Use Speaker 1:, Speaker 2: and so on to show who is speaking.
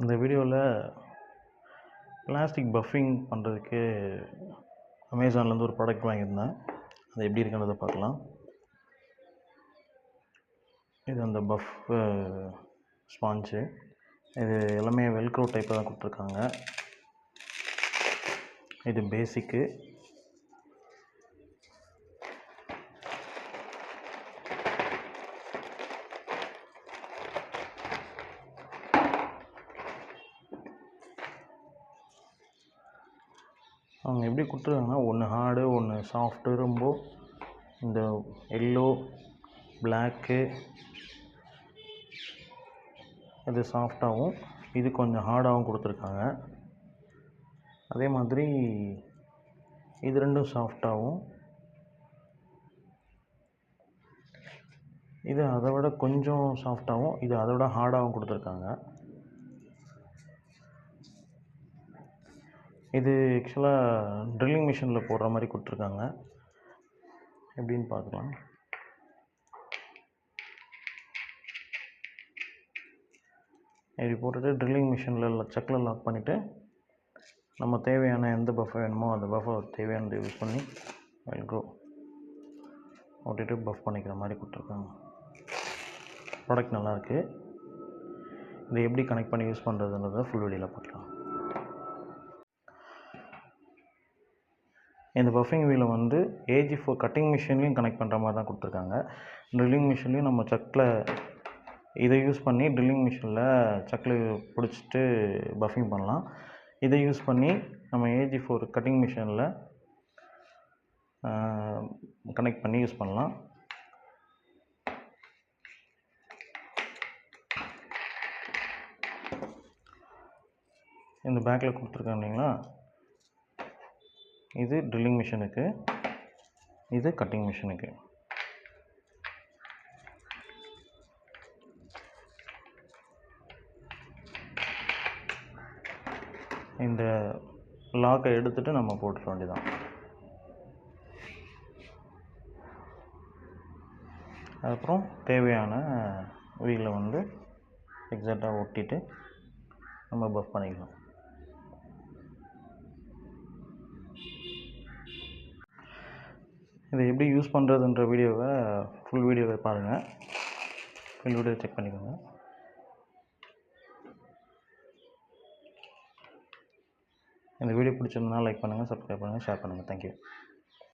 Speaker 1: இந்த வீடியோவில் plastic puffing பண்ணுறதுக்கு அமேசான்லேருந்து ஒரு ப்ராடக்ட் வாங்கியிருந்தேன். அது எப்படி இருக்குன்றதை பார்க்கலாம். இது அந்த பஃப் ஸ்பாஞ்சு. இது எல்லாமே வெல்க்ரோ டைப்பில் தான் கொடுத்துருக்காங்க. இது பேசிக்கு. அவங்க எப்படி கொடுத்துருக்காங்கன்னா, ஒன்று ஹார்டு, ஒன்று சாஃப்ட்டு. ரொம்ப இந்த எல்லோ, பிளாக்கு இது சாஃப்டாகவும், இது கொஞ்சம் ஹார்டாகவும் கொடுத்துருக்காங்க. அதே மாதிரி இது ரெண்டும் சாஃப்டாகவும், இது அதை விட கொஞ்சம் சாஃப்டாகவும், இது அதை விட ஹார்டாகவும் கொடுத்துருக்காங்க. இது ஆக்சுவலாக ட்ரில்லிங் மிஷினில் போடுற மாதிரி கொடுத்துருக்காங்க. எப்படின்னு பார்க்கலாம். இப்படி போட்டுட்டு ட்ரில்லிங் மிஷினில் சக்கில் லாக் பண்ணிவிட்டு நம்ம தேவையான எந்த பஃப் வேணுமோ அந்த பஃபை தேவையானது யூஸ் பண்ணி வெல்க்ரோ ஓட்டிட்டு பஃப் பண்ணிக்கிற மாதிரி கொடுத்துருக்காங்க. ப்ராடக்ட் நல்லாயிருக்கு. இதை எப்படி கனெக்ட் பண்ணி யூஸ் பண்ணுறதுன்றதை ஃபுல் வீடியோவில் பார்க்கலாம். இந்த பஃபிங் வீலை வந்து AG4 கட்டிங் மிஷின்லேயும் கனெக்ட் பண்ணுற மாதிரி தான் கொடுத்துருக்காங்க. ட்ரில்லிங் மிஷின்லேயும் நம்ம சக்கில் இதை யூஸ் பண்ணி ட்ரில்லிங் மிஷினில் சக்கில் பிடிச்சிட்டு பஃபிங் பண்ணலாம். இதை யூஸ் பண்ணி நம்ம AG4 கட்டிங் மிஷினில் கனெக்ட் பண்ணி யூஸ் பண்ணலாம். இந்த பேக்கில் கொடுத்துருக்காங்க இல்லைங்களா, இது ட்ரில்லிங் மிஷினுக்கு, இது கட்டிங் மிஷினுக்கு. இந்த லாக்கை எடுத்துகிட்டு நம்ம போட்டுற வேண்டியதான். அதுக்கப்புறம் தேவையான வீலை வந்து எக்ஸாக்டாக ஒட்டிட்டு நம்ம பஃப் பண்ணிக்கலாம். இதை எப்படி யூஸ் பண்ணுறதுன்ற வீடியோவை ஃபுல் வீடியோவை பாருங்கள். ஃபுல் வீடியோ செக் பண்ணிக்கோங்க. இந்த வீடியோ பிடிச்சிருந்தா லைக் பண்ணுங்கள், சப்ஸ்கிரைப் பண்ணுங்கள், ஷேர் பண்ணுங்கள். தேங்க்யூ.